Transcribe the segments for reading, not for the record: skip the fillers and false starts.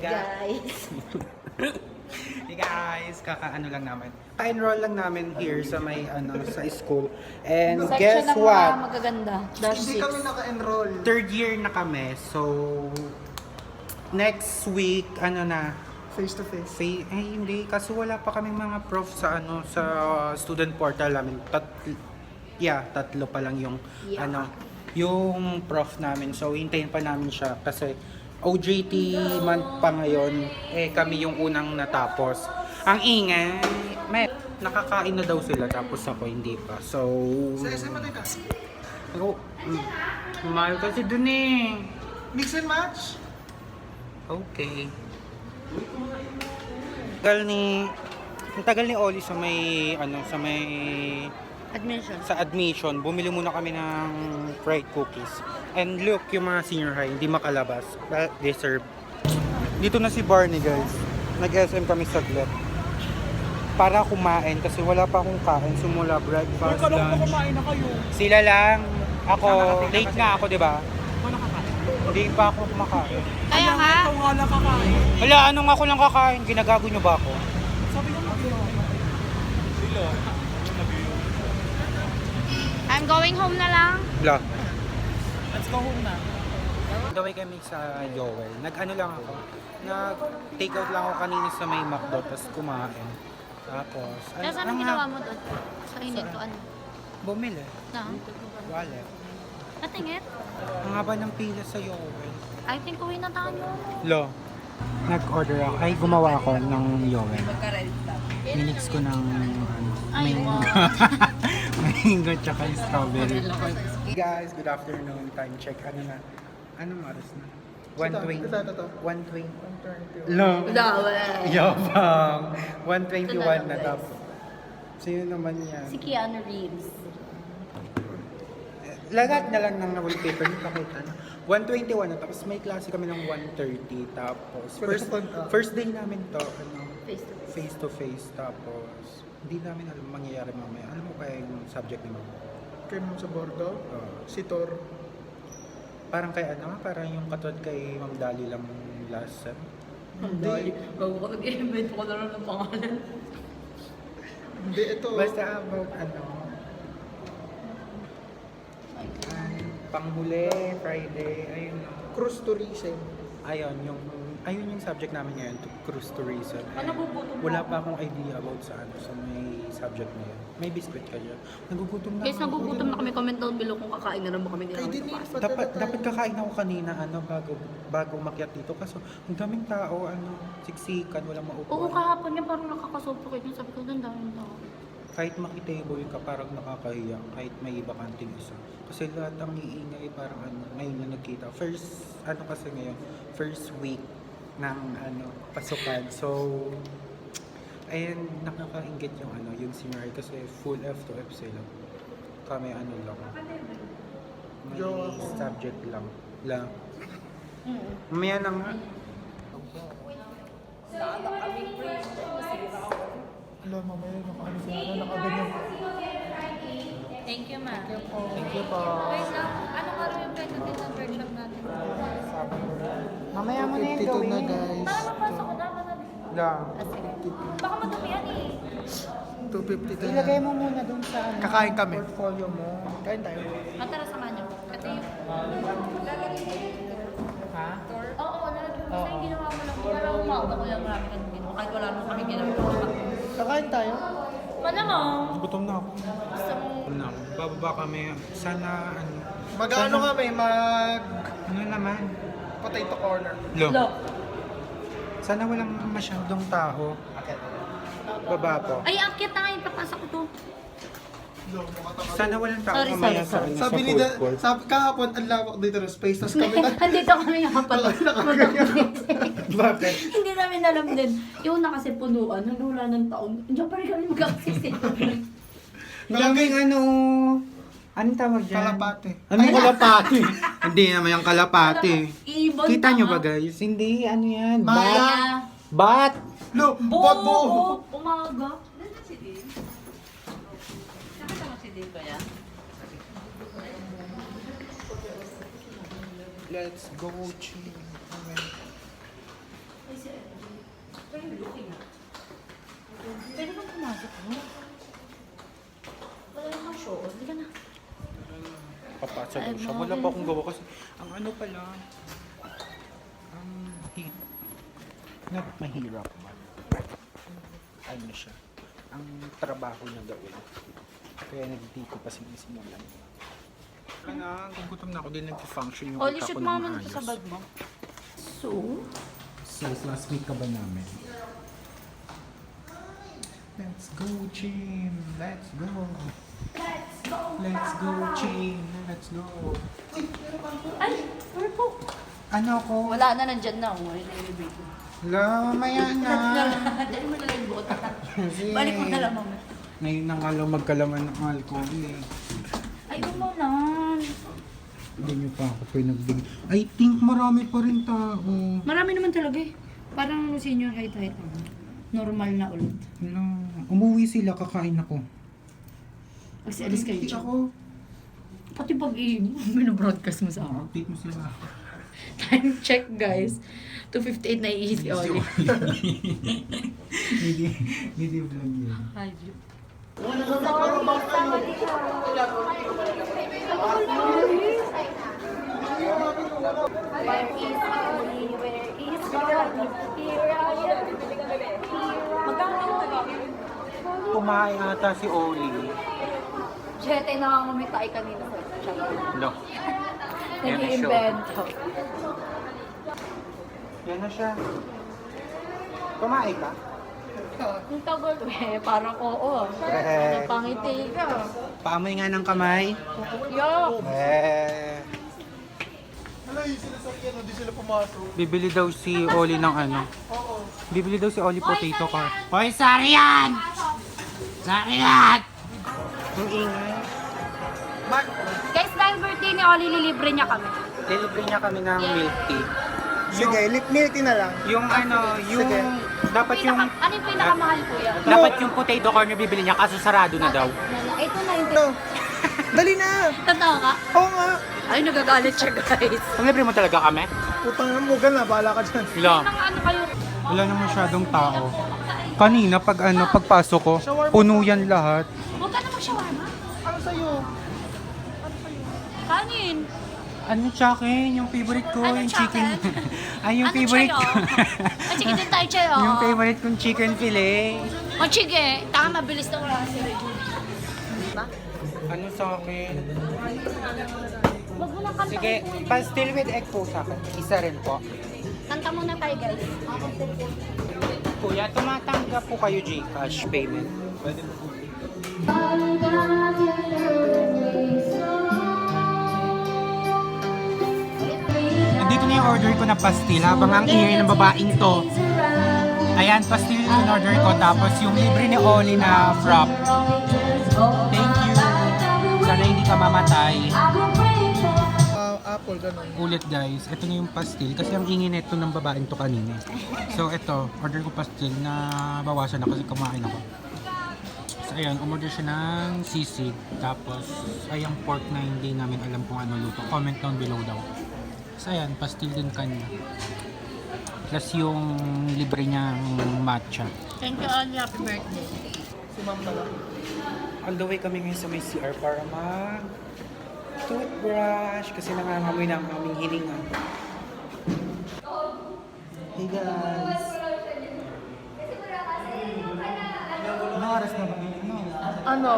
Guys. Hey guys, kakaano lang namin. Ka-enroll lang namin here sa may sa school. And guess Section ng mga what? magaganda. Dash Hindi 6. kami naka-enroll. Third year na kami. So next week Face to face. hindi kasi wala pa kaming mga prof sa sa student portal namin. Tatlo pa lang yung Yeah. yung prof namin. So hintayin pa namin siya kasi OJT month pa ngayon, kami yung unang natapos. Ang ingay, nakakain na daw sila tapos ako hindi pa. So, Sa SM natin ka? mahal kasi dun eh. Mix and match? Okay. Ang tagal ni Oli sa Admission. sa admission, bumili muna kami ng fried cookies. And look, yung mga senior high, hindi makalabas. Deserve. Dito na si Barney, guys. Nag-SM kami saglit. Para kumain, kasi wala pa akong kain. Sumula breakfast, lunch. kumain na kayo. Sila lang. Ako, late nga ako, di ba? Hindi pa ako kumakain. Kaya nga. Ikaw nga lang kakain. Wala, anong ako lang kakain? Ginagago nyo ba ako? Sabi ko Sila. I'm going home na lang. Wala. Let's go home na. Gawin kami sa Joel. Nag-ano lang ako. Nag-take out lang ako kanina sa may McDo, tapos kumain. Tapos, Tapos anong ginawa mo doon? Sa init to ano? Bumili. Na? Wallet. Natingit? Ang haba ng pila sa Joel. I think uwi na tayo. Lo. Nag-order ako. Ay, gumawa ako ng Joel. Minix ko ng Ay, mango. Mango tsaka strawberry. Hey guys, good afternoon. Time check. Anong oras na? 1:20. Ito. 1:20. Lo. Wala. Yabang. 1:21 na tapos. Sino naman yan? Si Keanu Reeves. Lagat na lang ng wallpaper nito kahit 1:21 na tapos may klase kami ng 1:30 tapos first day namin to Face to face to face tapos hindi namin alam mangyayari mamaya. Alam mo pa yung subject ni Mama? Kay Ma'am sa Bordo. Si Tor. Parang parang yung katulad kay Ma'am Dali lang last sem. Hindi. Bago ko nag-invent ko na lang ng pangalan. Hindi, ito. Basta about panghuli, Friday, ayun. Cruise tourism. Ayun yung subject namin ngayon, to cruise tourism. Nagugutom Wala pa akong idea about sa may subject na yun. May biscuit ka dyan. Nagugutom na Guys, ako. nagugutom na kami. Comment down below kung kakain na rin ba kami Kay nila. Denise, Dapat kakain ako kanina bago umakyat dito kaso ang daming tao siksikan walang maupuan. Oo, kahapon yan parang nakakasuffocate yun. Sabi ko, doon daming tao. Kahit makitable ka parang nakakahiya kahit may bakanting isa. Kasi lahat ang iingay parang ngayon na nagkita. First week ng pasukan. So ayun nakakainggit yung senior kasi full F to F sila. Kami lang. May subject lang. Mamaya na nga. Alam, mamaya nakaano sila. Nakaganyan. Thank you, ma. Thank you po. Wait lang, anong araw yung tentative ng workshop natin? Mamaya mo na yung 52 gawin. na, guys. Para mapasok ko dapat na. Lang. Baka madumi yan eh. 250 na. Ilagay mo muna dun sa Kakain kami. portfolio mo. Kain tayo. Matara sa manyo. Ito yung... Ha? Oo, lalagyan mo. Kasi yung ginawa mo lang. Para umaga ko lang marami kang ginawa. Kahit wala mo kami ginawa. Kakain tayo. Malamang. Gutom na ako. Gusto mo. Bababa kami. Sana Mag-ano kami? Ano naman? Potato corner. Lo. Sana walang masyadong tao. Baba po. Ay, akit na ngayon. Papasok ko to. Sana walang tao Sorry, mamaya sorry. sa Sabi ni food court. sabi kahapon, ang lawak dito ng space. Tapos kami na. Andito kami nga pala. Bakit? Hindi namin alam din. Yung una kasi punuan, nalula ng taon. Diyan pa rin kami mag-access eh. Ang daming anong tawag dyan? Kalapate. Anong kalapate? Hindi naman yung kalapate. Ibon Kita pa nyo nga. ba guys? Hindi, ano yan? Maya. Bat! Lo, Buo! bot buo. Umaga. Let's go, chill. Pwede bang pumasok mo? Wala namang show. Hindi ka na. Papasok daw siya. Wala pa akong gawa kasi ang ano pala, not mahirap. Ano siya, ang trabaho na gawin. Kaya nagdito pa sinisimulan. Kaya gugutom na ako din nag-function yung Holy utak shoot, ko ng mama maayos. nito sa bag mo. So? Since last week ka ba namin? Let's go, Chin! Let's go! Let's go, Chin! Let's go! Ay, purple. Ano ko? Wala na, nandyan na. I-elevate ko. Hala, maya na! Dali mo na lang yung bota. Kasi Balik mo na lang, mama. ngayon nang alam magkalaman ng alcohol eh. Ay, umulan. Hindi nyo pa ako pinagbigay. I think marami pa rin tao. Marami naman talaga eh. Parang senior high tayo. Normal na ulit. Hala, umuwi sila, kakain ako. Kasi alis kayo Hindi dyan. ako. Pati binobroadcast mo sa akin. Update mo sila. Time check, guys. 2:58 na iisi Oli. Hindi vlog yun. Hi, Jeep. Kumain ata si Oli. Jete nangangumitay kanina sa chat. No. Nag-iimbento. Yan na siya. Kumain ka? Ang tagal eh, parang oo. Eh. Napangiti ka. Paamoy nga ng kamay. Yo! Hala, yung sinasakyan, hindi sila pumasok. Bibili daw si Oli ng ano. Bibili daw si Oli potato car. Hoy, Sarian! Sarian! Ang ingay. Guys, dahil birthday ni Oli, lilibre niya kami. Delivery niya kami ng milk tea. Sige, milk tea na lang. Yung ano, yung Sige. dapat yung Ano yung pinakamahal, kuya? dapat yung potato corn na bibili niya kaso sarado na daw. Ito na yung No. Dali na! Totoo ka? Oo nga! Ay, nagagalit siya, guys. Ang libre mo talaga kami? Putang na mo, na, bahala ka dyan. Wala. Ano kayo? Wala na masyadong tao. Kanina pagpasok ko, puno yan lahat. Huwag ka na mag-shawarma. Ano sa'yo? Kanin. Ano chicken? Yung favorite ko, Ano, yung chicken. chicken? Ay, yung Ano, favorite chayo? ko. Ay, sige din tayo, Chayo. Yung favorite kong chicken fillet. O, sige. Taka, mabilis na wala si Reggie. Diba? Ano sa akin? Wag mo na kanta. Sige, pastil with egg po sa akin. Isa rin po. Kanta muna tayo, guys. Kuya, tumatanggap po kayo Gcash payment. Pwede mo po. Nandito na yung order ko na pastil habang ang ingay ng babaeng to. Ayan, pastil yung order ko tapos yung libre ni Oli na frap. Thank you. Sana hindi ka mamatay. Apple, ganun. Ulit guys, ito na yung pastil kasi ang ingay nito ng babaeng to kanina. So ito, order ko pastil na bawasan na kasi kumain ako. So ayan, umorder siya ng sisig. Tapos ay ang pork na hindi namin alam kung ano luto. Comment down below daw. So ayan, pastil din kanya. Plus yung libre niyang matcha. Thank you, Oli. Happy birthday. Si ma'am na lang. On the way kami ngayon sa may CR para mag toothbrush kasi nangangamoy na ang aming hininga. Hey guys! Anong oras na ba ngayon? No? Ano?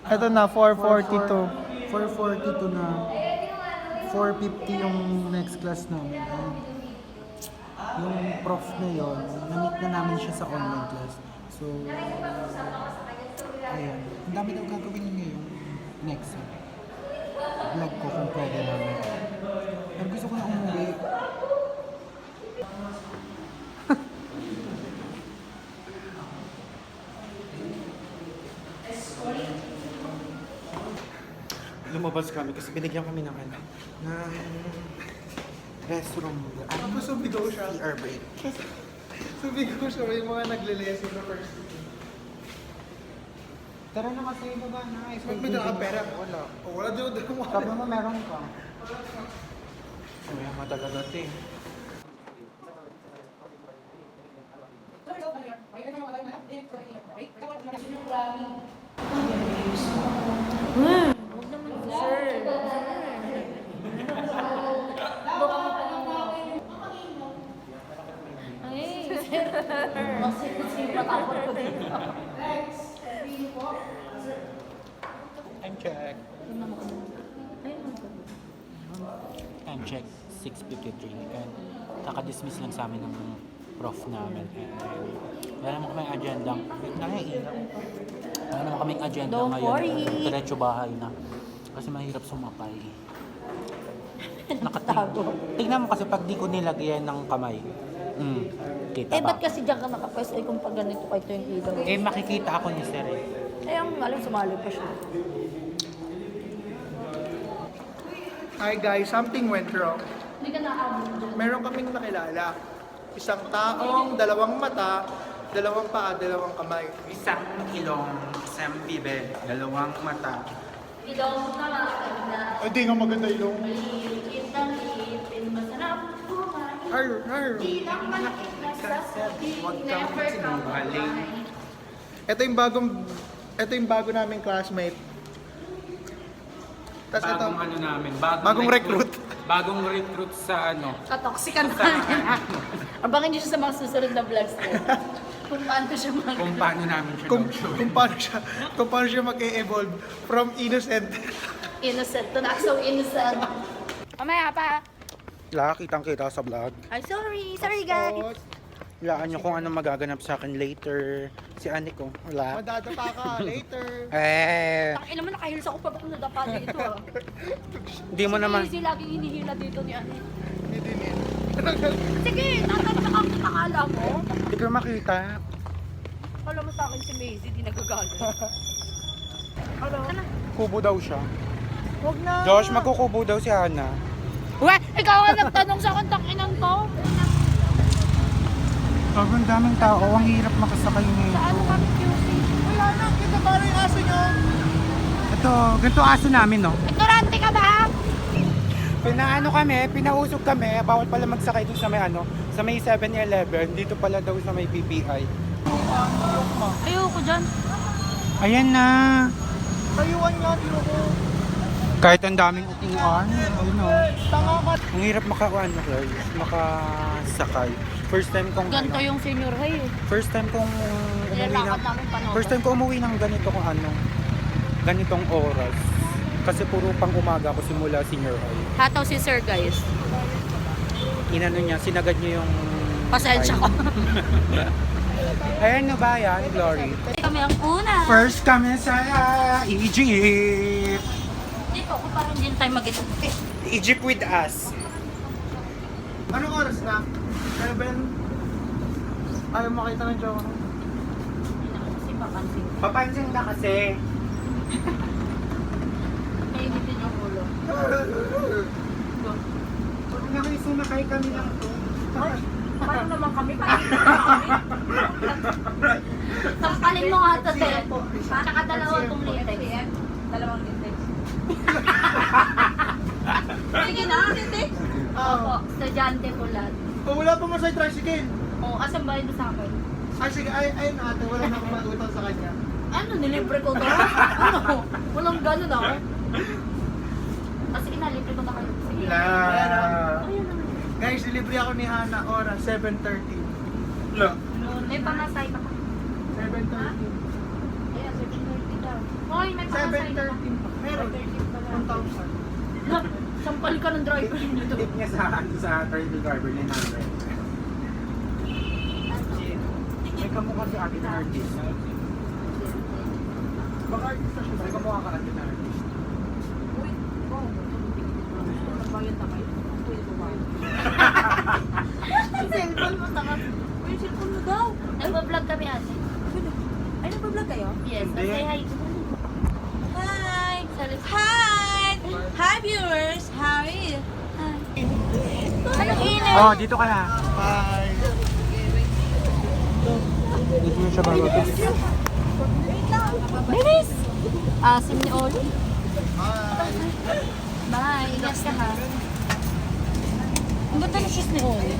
Ito na, 4:42. 4:42 na. 4:50 yung next class namin. Yung prof na yon, na-meet na namin siya sa online class. So, ayan. Ang dami daw gagawin niya yung next vlog ko kung pwede namin. Pero gusto ko na umuwi. Lumabas kami kasi binigyan kami ng ano, ng restroom. Tapos sumigaw siya. CR break. Sumigaw siya, may mga nagle-lesson na first. Tara na kasi baba na. Ba't may nakapera? Wala. O, wala din mo. Sabi mo meron ka. May matalaga ito eh. Huwag naman, sir. Ay, sir. Kasi matakot ko dito. Time check. Ayun. Time check, 6:53. And kaka-dismiss lang sa amin ng prof namin. And wala naman kaming agenda. Wala naman kaming agenda Don't ngayon. worry. Diretso bahay na. Kasi mahirap sumapay. Nakatago. Tingnan mo kasi pag di ko nilagyan ng kamay. Kita Eh, ba? ba't kasi diyan ka nakapwesto? Eh, kung pag ganito pa ito yung ilaw. Eh, makikita ako ni Sir eh. Eh, ang alam, sumali pa siya. Hi guys, something went wrong. Hindi ka nakaabot dyan. Meron kaming nakilala. Isang taong, dalawang mata, dalawang paa, dalawang kamay. Isang ilong, isang bibig, dalawang mata. Ilaw mo na makakaganda. Hindi nga maganda yung... Maliit ng ipin, masarap kumain. Har. Di lang malaki na sasabi, never sinungaling. Ito yung bago naming classmate. Tapos ito, Bagong ano namin, bagong recruit. Bagong recruit sa ano. Katoksikan pa niya. Abangan niyo siya sa mga susunod na vlogs ko. Kung paano siya Kung paano namin siya kung, nag-show. kung paano siya mag-evolve from innocent. innocent to not so innocent. Mamaya pa. Wala, kitang-kita sa vlog. Ay, sorry guys. Tapos, Walaan nyo kung ano magaganap sa akin later. Si Annie ko, wala. madadapa ka later. Eh, Ang ina mo, nakahils ako pa ba kung nadapa dito ah. hindi mo naman. Si laging hinihila dito ni Ani. Hindi din. Sige, tatapos ako nakala mo. Hindi ko makita. Kala mo sa akin si Maisie, di nagagalit. Ano? Kubo daw siya. Huwag na. Josh, magkukubo daw si Hana. Uwe, ikaw ang nagtanong sa akin, takinan ko. Sobrang daming tao. Ang hirap makasakay nito. Saan kami QC? Wala na, kita ba rin yung aso nyo? Ito, ganito aso namin, no? Ignorante ka ba? Pinaano kami, pinausog kami. Bawal pala magsakay dun sa may ano, sa may 7-Eleven. Dito pala daw sa may PPI. Ayoko dyan. Ayan na. Tayuan nga, ko. Kahit ang daming upuan. Ayun, no? Tanga ka. Ang hirap makasakay. First time kong Ganito yung senior high eh. First time kong Nilalakad namin panahon. First time ko umuwi ng ganito kung ano, ganitong oras. Kasi puro pang umaga ako simula senior high. Hataw si sir guys. Inano niya, sinagad niya yung Pasensya ko. Ayan na ba yan, Glory? Kami ang una. First kami sa Egypt. Dito ko parang din tayo mag-ito. Egypt with us. Anong oras na? 7? Ayaw makita ng joke. Kasi papansin. Papansin ka kasi. Nainitin yung ulo. Huwag na kayo sumakay kami lang to. Paano naman kami? Sampalin mo nga ito, te. Tsaka dalawang latex. Dalawang latex. Sige na, latex. Opo, estudyante ko lahat. Oh, wala pa mo sa tricycle. Oo, asan ba yun sa akin? Ay, sige, ayun ate, wala na akong mautang sa kanya. Ano, nilibre ko to? Ano? Walang gano'n ako. Kasi inalibre ko na kayo. Sige. La. Ayun naman. Guys, delivery ako ni Hana, oras 7:30. Look. May pamasay pa. 7:30. Ayan, 7:30 daw. Hoy, may pamasay pa. 7:30. Meron. 1,000. Sampal ka ng driver nito. Tip niya sa turtle driver ni Andre. May kamukha si ate na artist. Baka artist na siya. May kamukha ka ate na artist. Uy, wow. Bayan tamay. Uy, bayan. Cellphone mo, tanga. Uy, cellphone mo daw. Nagpa-vlog kami ate. Ay, nagpa-vlog kayo? Yes. Hindi. Say hi. Hi! Salit. Hi! Hi viewers! How are you? Anong init? Oh, dito ka na. Bye. Dito na siya bago. Bilis! Asim ni Oli. Bye. Bye. Ingat ka ha. Ang ganda ng shoes ni Oli.